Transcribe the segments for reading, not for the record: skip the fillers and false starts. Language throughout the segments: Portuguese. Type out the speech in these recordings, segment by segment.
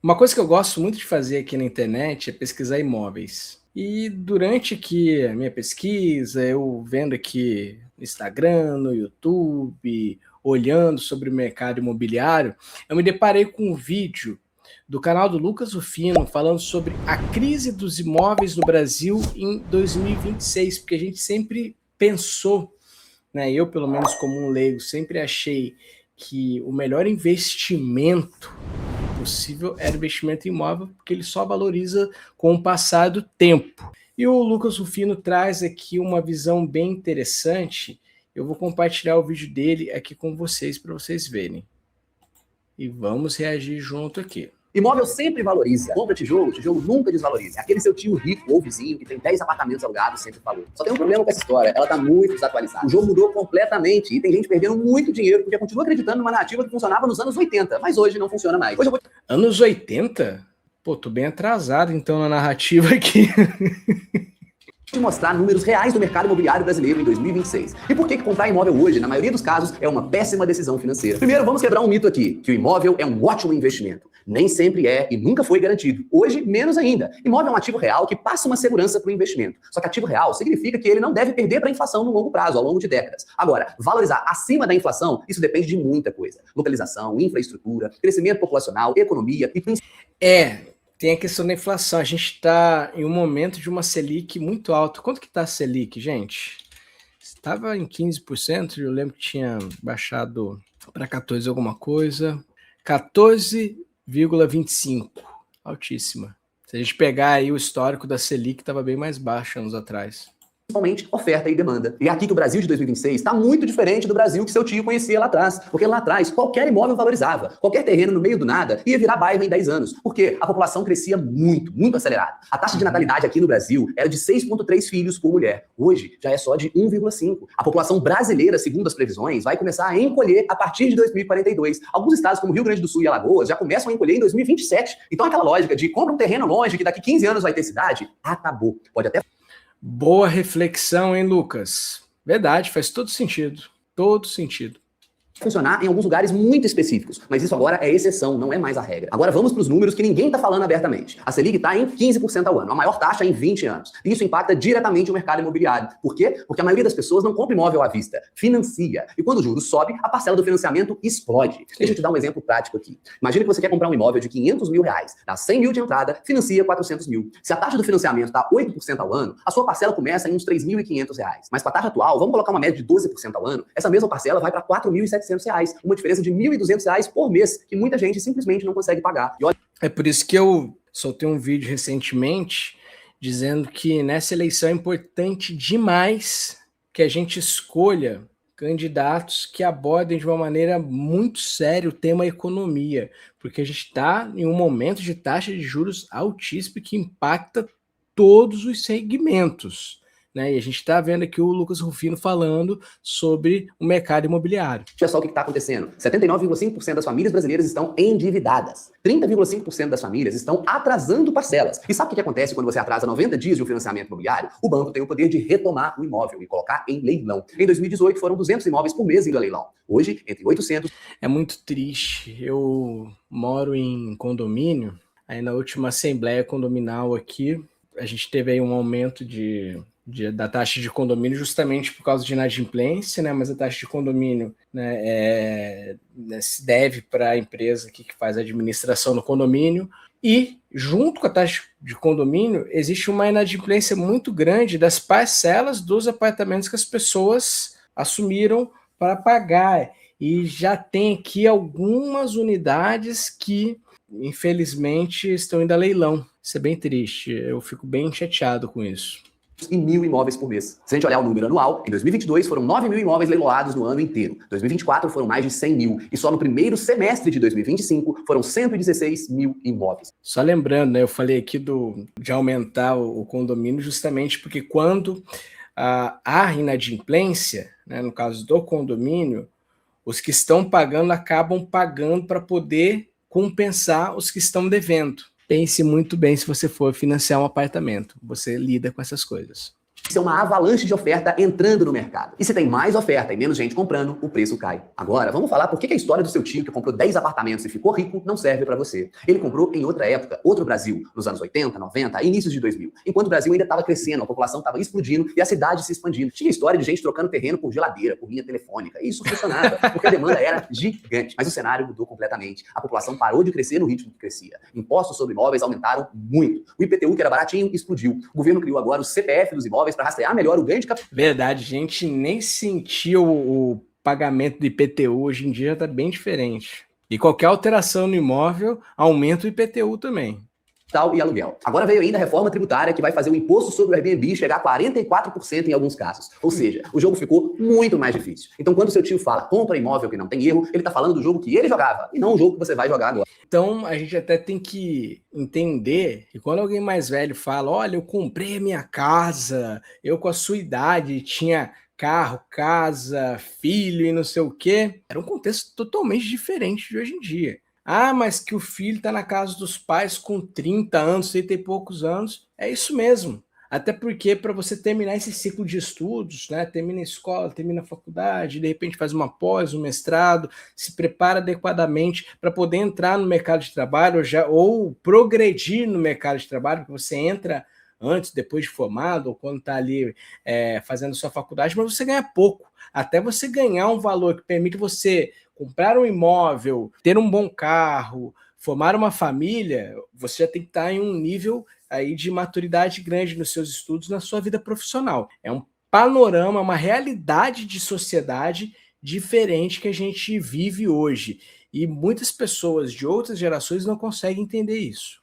Uma coisa que eu gosto muito de fazer aqui na internet é pesquisar imóveis. E durante aqui a minha pesquisa, eu vendo aqui no Instagram, no YouTube, olhando sobre o mercado imobiliário, eu me deparei com um vídeo do canal do Lucas Rufino falando sobre a crise dos imóveis no Brasil em 2026, porque a gente sempre pensou, né, eu pelo menos como um leigo, sempre achei que o melhor investimento possível era investimento em imóvel, porque ele só valoriza com o passar do tempo. E o Lucas Rufino traz aqui uma visão bem interessante. Eu vou compartilhar o vídeo dele aqui com vocês para vocês verem. E vamos reagir junto aqui. Imóvel sempre valoriza. Compra tijolo, tijolo nunca desvaloriza. Aquele seu tio rico ou vizinho que tem 10 apartamentos alugados sempre falou. Só tem um problema com essa história, ela tá muito desatualizada. O jogo mudou completamente e tem gente perdendo muito dinheiro porque continua acreditando numa narrativa que funcionava nos anos 80, mas hoje não funciona mais. Hoje eu vou... Anos 80? Pô, tô bem atrasado então na narrativa aqui. te mostrar números reais do mercado imobiliário brasileiro em 2026. E por que comprar imóvel hoje, na maioria dos casos, é uma péssima decisão financeira? Primeiro, vamos quebrar um mito aqui, que o imóvel é um ótimo investimento. Nem sempre é e nunca foi garantido. Hoje, menos ainda. Imóvel é um ativo real que passa uma segurança para o investimento. Só que ativo real significa que ele não deve perder para a inflação no longo prazo, ao longo de décadas. Agora, valorizar acima da inflação, isso depende de muita coisa. Localização, infraestrutura, crescimento populacional, economia e... Tem a questão da inflação. A gente está em um momento de uma Selic muito alta. Quanto que está a Selic, gente? Estava em 15%, eu lembro que tinha baixado para 14 alguma coisa. 14,25%. Altíssima. Se a gente pegar aí o histórico da Selic, estava bem mais baixo anos atrás. Principalmente oferta e demanda. E aqui que o Brasil de 2026 está muito diferente do Brasil que seu tio conhecia lá atrás. Porque lá atrás, qualquer imóvel valorizava. Qualquer terreno no meio do nada ia virar bairro em 10 anos. Porque a população crescia muito, muito acelerado. A taxa de natalidade aqui no Brasil era de 6,3 filhos por mulher. Hoje já é só de 1,5. A população brasileira, segundo as previsões, vai começar a encolher a partir de 2042. Alguns estados como Rio Grande do Sul e Alagoas já começam a encolher em 2027. Então aquela lógica de compra um terreno longe que daqui 15 anos vai ter cidade, acabou. Pode até... Boa reflexão, hein, Lucas? Verdade, faz todo sentido. Todo sentido. Funcionar em alguns lugares muito específicos, mas isso agora é exceção, não é mais a regra. Agora vamos para os números que ninguém está falando abertamente. A Selic está em 15% ao ano, a maior taxa em 20 anos. E isso impacta diretamente o mercado imobiliário. Por quê? Porque a maioria das pessoas não compra imóvel à vista, financia. E quando o juros sobe, a parcela do financiamento explode. Deixa eu te dar um exemplo prático aqui. Imagina que você quer comprar um imóvel de 500 mil reais, dá 100 mil de entrada, financia 400 mil. Se a taxa do financiamento está 8% ao ano, a sua parcela começa em uns 3.500 reais. Mas com a taxa atual, vamos colocar uma média de 12% ao ano, essa mesma parcela vai para 4.700 reais, uma diferença de 1.200 reais por mês, que muita gente simplesmente não consegue pagar. E olha... É por isso que eu soltei um vídeo recentemente dizendo que nessa eleição é importante demais que a gente escolha candidatos que abordem de uma maneira muito séria o tema economia, porque a gente está em um momento de taxa de juros altíssima que impacta todos os segmentos. Né? E a gente está vendo aqui o Lucas Rufino falando sobre o mercado imobiliário. Olha só o que está acontecendo. 79,5% das famílias brasileiras estão endividadas. 30,5% das famílias estão atrasando parcelas. E sabe o que acontece quando você atrasa 90 dias de um financiamento imobiliário? O banco tem o poder de retomar o imóvel e colocar em leilão. Em 2018 foram 200 imóveis por mês indo a leilão. Hoje, entre 800... É muito triste. Eu moro em condomínio. Aí na última assembleia condominal aqui, a gente teve aí um aumento da taxa de condomínio justamente por causa de inadimplência, né? Mas a taxa de condomínio, né, se deve para a empresa que faz a administração no condomínio, e junto com a taxa de condomínio existe uma inadimplência muito grande das parcelas dos apartamentos que as pessoas assumiram para pagar, e já tem aqui algumas unidades que infelizmente estão indo a leilão. Isso é bem triste, eu fico bem chateado com isso. E 1.000 imóveis por mês. Se a gente olhar o número anual, em 2022 foram 9 mil imóveis leiloados no ano inteiro. 2024 foram mais de 100 mil. E só no primeiro semestre de 2025 foram 116 mil imóveis. Só lembrando, né, eu falei aqui de aumentar o condomínio justamente porque quando há inadimplência, né, no caso do condomínio, os que estão pagando acabam pagando para poder compensar os que estão devendo. Pense muito bem se você for financiar um apartamento. Você lida com essas coisas. Isso é uma avalanche de oferta entrando no mercado. E se tem mais oferta e menos gente comprando, o preço cai. Agora, vamos falar por que a história do seu tio que comprou 10 apartamentos e ficou rico não serve para você. Ele comprou em outra época, outro Brasil, nos anos 80, 90, inícios de 2000. Enquanto o Brasil ainda estava crescendo, a população estava explodindo e a cidade se expandindo. Tinha história de gente trocando terreno por geladeira, por linha telefônica. E isso funcionava, porque a demanda era gigante. Mas o cenário mudou completamente. A população parou de crescer no ritmo que crescia. Impostos sobre imóveis aumentaram muito. O IPTU, que era baratinho, explodiu. O governo criou agora o CPF dos imóveis para rastrear melhor o ganho de capital. Verdade, gente nem sentia o pagamento do IPTU, hoje em dia está bem diferente. E qualquer alteração no imóvel aumenta o IPTU também. E aluguel. Agora veio ainda a reforma tributária que vai fazer o imposto sobre o Airbnb chegar a 44% em alguns casos. Ou seja, o jogo ficou muito mais difícil. Então quando seu tio fala compra imóvel que não tem erro, ele está falando do jogo que ele jogava e não o jogo que você vai jogar agora. Então a gente até tem que entender que quando alguém mais velho fala, olha, eu comprei a minha casa, eu com a sua idade tinha carro, casa, filho e não sei o quê, era um contexto totalmente diferente de hoje em dia. Ah, mas que o filho está na casa dos pais com 30 anos, 30 e poucos anos. É isso mesmo. Até porque para você terminar esse ciclo de estudos, né, termina a escola, termina a faculdade, de repente faz uma pós, um mestrado, se prepara adequadamente para poder entrar no mercado de trabalho ou progredir no mercado de trabalho, porque você entra antes, depois de formado, ou quando está ali fazendo sua faculdade, mas você ganha pouco. Até você ganhar um valor que permite você comprar um imóvel, ter um bom carro, formar uma família, você já tem que estar em um nível aí de maturidade grande nos seus estudos, na sua vida profissional. É um panorama, uma realidade de sociedade diferente que a gente vive hoje. E muitas pessoas de outras gerações não conseguem entender isso.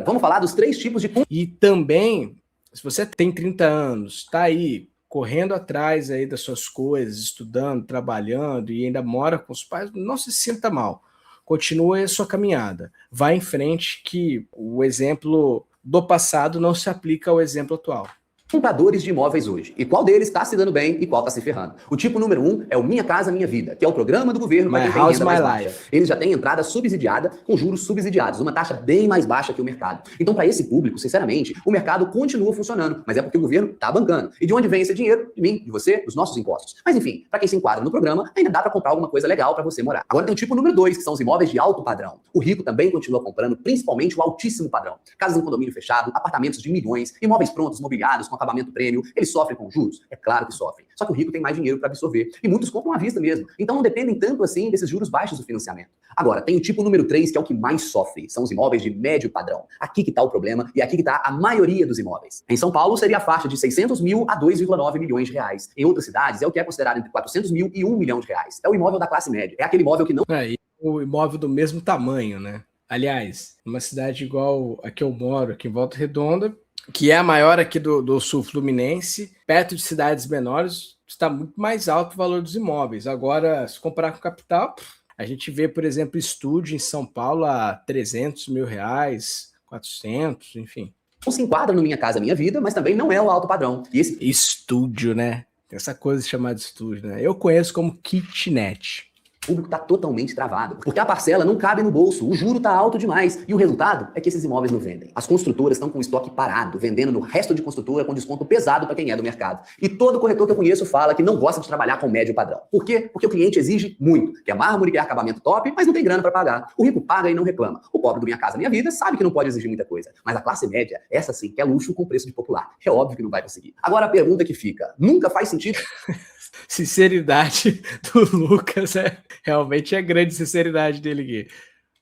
Vamos falar dos 3 tipos de... E também, se você tem 30 anos, está aí correndo atrás aí das suas coisas, estudando, trabalhando e ainda mora com os pais, não se sinta mal. Continue a sua caminhada. Vá em frente que o exemplo do passado não se aplica ao exemplo atual. Compradores de imóveis hoje. E qual deles está se dando bem e qual está se ferrando? O tipo número 1 é o Minha Casa Minha Vida, que é o programa do governo para quem tem renda mais baixa. Eles já têm entrada subsidiada com juros subsidiados, uma taxa bem mais baixa que o mercado. Então, para esse público, sinceramente, o mercado continua funcionando, mas é porque o governo está bancando. E de onde vem esse dinheiro? De mim, de você, dos nossos impostos. Mas enfim, para quem se enquadra no programa, ainda dá para comprar alguma coisa legal para você morar. Agora tem o tipo número 2, que são os imóveis de alto padrão. O rico também continua comprando, principalmente o altíssimo padrão. Casas em condomínio fechado, apartamentos de milhões, imóveis prontos, mobiliados, com acabamento prêmio. Eles sofrem com juros? É claro que sofrem. Só que o rico tem mais dinheiro para absorver. E muitos compram à vista mesmo. Então não dependem tanto assim desses juros baixos do financiamento. Agora, tem o tipo número 3, que é o que mais sofre. São os imóveis de médio padrão. Aqui que está o problema e aqui que está a maioria dos imóveis. Em São Paulo, seria a faixa de 600 mil a 2,9 milhões de reais. Em outras cidades, é o que é considerado entre 400 mil e 1 milhão de reais. É o imóvel da classe média. É aquele imóvel que não... E o imóvel do mesmo tamanho, né? Aliás, numa cidade igual a que eu moro, aqui em Volta Redonda, que é a maior aqui do sul fluminense, perto de cidades menores, está muito mais alto o valor dos imóveis. Agora, se comparar com capital, a gente vê, por exemplo, estúdio em São Paulo a 300 mil reais, 400, enfim. Não se enquadra no Minha Casa Minha Vida, mas também não é o alto padrão. E esse... Estúdio, né? Tem essa coisa chamada estúdio, né? Eu conheço como kitnet. O público está totalmente travado, porque a parcela não cabe no bolso, o juro está alto demais, e o resultado é que esses imóveis não vendem. As construtoras estão com o estoque parado, vendendo no resto de construtora com desconto pesado para quem é do mercado. E todo corretor que eu conheço fala que não gosta de trabalhar com médio padrão. Por quê? Porque o cliente exige muito, quer mármore, quer acabamento top, mas não tem grana para pagar. O rico paga e não reclama. O pobre do Minha Casa Minha Vida sabe que não pode exigir muita coisa, mas a classe média, essa sim, quer luxo com preço de popular. É óbvio que não vai conseguir. Agora a pergunta que fica, nunca faz sentido... Sinceridade do Lucas, realmente é grande sinceridade dele aqui.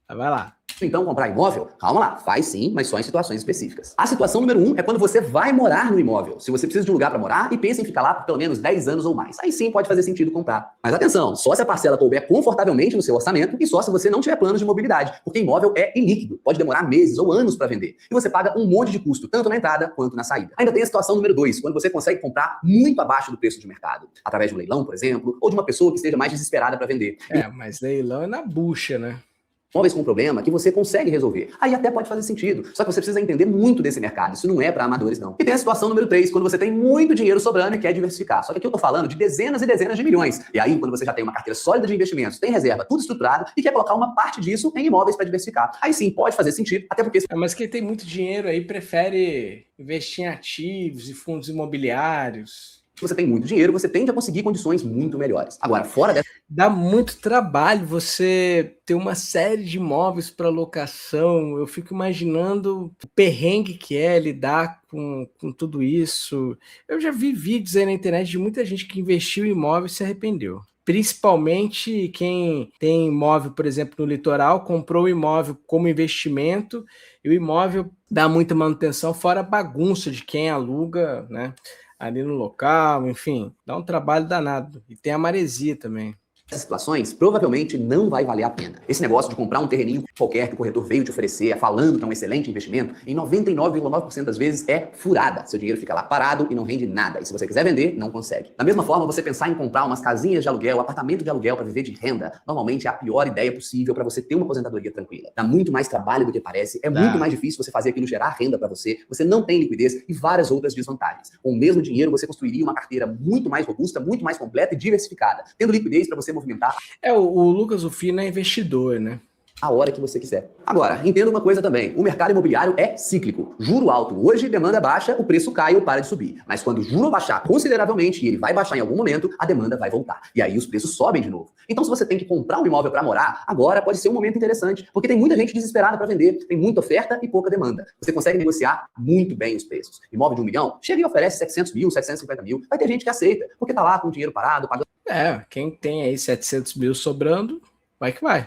Vai lá. Então, comprar imóvel? Calma lá, faz sim, mas só em situações específicas. A situação número 1 é quando você vai morar no imóvel. Se você precisa de um lugar para morar e pensa em ficar lá por pelo menos 10 anos ou mais. Aí sim pode fazer sentido comprar. Mas atenção, só se a parcela couber confortavelmente no seu orçamento e só se você não tiver planos de mobilidade, porque imóvel é ilíquido, pode demorar meses ou anos para vender. E você paga um monte de custo, tanto na entrada quanto na saída. Ainda tem a situação número 2, quando você consegue comprar muito abaixo do preço de mercado, através de um leilão, por exemplo, ou de uma pessoa que esteja mais desesperada para vender. Mas leilão é na bucha, né? Imóveis com problema que você consegue resolver. Aí até pode fazer sentido. Só que você precisa entender muito desse mercado. Isso não é para amadores, não. E tem a situação número 3, quando você tem muito dinheiro sobrando e quer diversificar. Só que aqui eu tô falando de dezenas e dezenas de milhões. E aí, quando você já tem uma carteira sólida de investimentos, tem reserva, tudo estruturado, e quer colocar uma parte disso em imóveis para diversificar. Aí sim, pode fazer sentido, até porque... Mas quem tem muito dinheiro aí prefere investir em ativos e fundos imobiliários. Se você tem muito dinheiro, você tende a conseguir condições muito melhores. Agora, fora dessa... Dá muito trabalho você ter uma série de imóveis para locação. Eu fico imaginando o perrengue que é lidar com tudo isso. Eu já vi vídeos aí na internet de muita gente que investiu em imóvel e se arrependeu. Principalmente quem tem imóvel, por exemplo, no litoral, comprou o imóvel como investimento e o imóvel dá muita manutenção, fora a bagunça de quem aluga, né? Ali no local, enfim, dá um trabalho danado. E tem a maresia também. Essas situações, provavelmente não vai valer a pena. Esse negócio de comprar um terreninho qualquer que o corretor veio te oferecer, falando que é um excelente investimento, em 99,9% das vezes é furada. Seu dinheiro fica lá parado e não rende nada. E se você quiser vender, não consegue. Da mesma forma, você pensar em comprar umas casinhas de aluguel, apartamento de aluguel para viver de renda, normalmente é a pior ideia possível para você ter uma aposentadoria tranquila. Dá muito mais trabalho do que parece, é muito mais difícil você fazer aquilo gerar renda para você não tem liquidez e várias outras desvantagens. Com o mesmo dinheiro, você construiria uma carteira muito mais robusta, muito mais completa e diversificada, tendo liquidez para você movimentar. O Lucas Rufino é investidor, né? A hora que você quiser. Agora, entenda uma coisa também. O mercado imobiliário é cíclico. Juro alto hoje, demanda baixa, o preço cai ou para de subir. Mas quando o juro baixar consideravelmente, e ele vai baixar em algum momento, a demanda vai voltar. E aí os preços sobem de novo. Então, se você tem que comprar um imóvel para morar, agora pode ser um momento interessante. Porque tem muita gente desesperada para vender. Tem muita oferta e pouca demanda. Você consegue negociar muito bem os preços. Imóvel de 1 milhão, chega e oferece 700 mil, 750 mil. Vai ter gente que aceita, porque tá lá com o dinheiro parado, pagando... Quem tem aí 700 mil sobrando, vai que vai.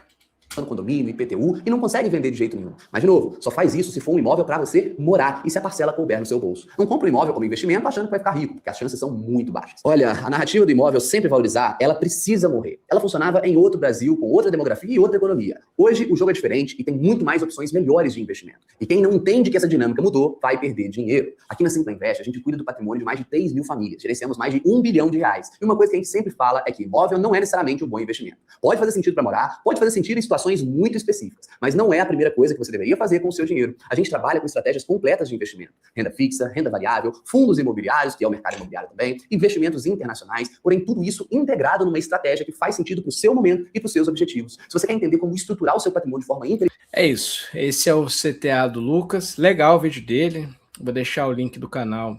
Condomínio, IPTU, e não consegue vender de jeito nenhum. Mas, de novo, só faz isso se for um imóvel para você morar e se a parcela couber no seu bolso. Não compra um imóvel como investimento achando que vai ficar rico, porque as chances são muito baixas. Olha, a narrativa do imóvel sempre valorizar, ela precisa morrer. Ela funcionava em outro Brasil, com outra demografia e outra economia. Hoje, o jogo é diferente e tem muito mais opções melhores de investimento. E quem não entende que essa dinâmica mudou, vai perder dinheiro. Aqui na Simpla Invest, a gente cuida do patrimônio de mais de 3 mil famílias. Gerenciamos mais de 1 bilhão de reais. E uma coisa que a gente sempre fala é que imóvel não é necessariamente um bom investimento. Pode fazer sentido para morar, pode fazer sentido em situações muito específicas. Mas não é a primeira coisa que você deveria fazer com o seu dinheiro. A gente trabalha com estratégias completas de investimento. Renda fixa, renda variável, fundos imobiliários, que é o mercado imobiliário também, investimentos internacionais, porém tudo isso integrado numa estratégia que faz sentido para o seu momento e para os seus objetivos. Se você quer entender como estruturar o seu patrimônio de forma inteligente... É isso. Esse é o CTA do Lucas. Legal o vídeo dele. Vou deixar o link do canal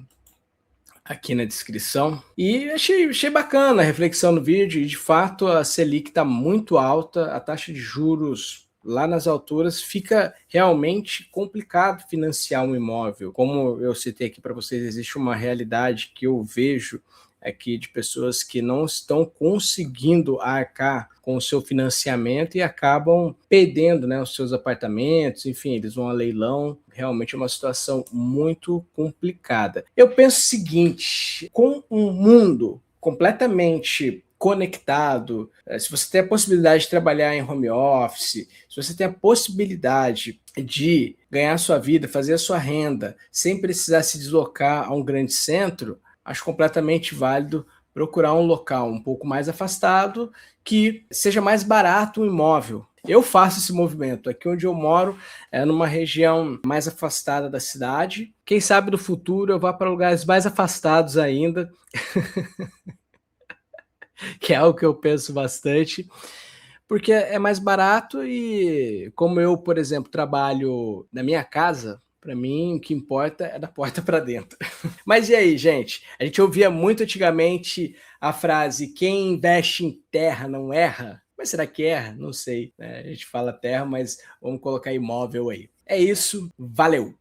aqui na descrição. E achei bacana a reflexão no vídeo. E de fato a Selic está muito alta, a taxa de juros lá nas alturas, fica realmente complicado financiar um imóvel. Como eu citei aqui para vocês, existe uma realidade que eu vejo aqui de pessoas que não estão conseguindo arcar com o seu financiamento e acabam perdendo, né, os seus apartamentos, enfim, eles vão a leilão. Realmente é uma situação muito complicada. Eu penso o seguinte, com um mundo completamente conectado, se você tem a possibilidade de trabalhar em home office, se você tem a possibilidade de ganhar sua vida, fazer a sua renda, sem precisar se deslocar a um grande centro, acho completamente válido procurar um local um pouco mais afastado, que seja mais barato um imóvel. Eu faço esse movimento. Aqui onde eu moro é numa região mais afastada da cidade. Quem sabe no futuro eu vá para lugares mais afastados ainda, que é algo que eu penso bastante, porque é mais barato e como eu, por exemplo, trabalho na minha casa, para mim o que importa é da porta para dentro. Mas e aí, gente? A gente ouvia muito antigamente a frase quem investe em terra não erra. Mas será que erra? Não sei, né? A gente fala terra, mas vamos colocar imóvel aí. É isso, valeu!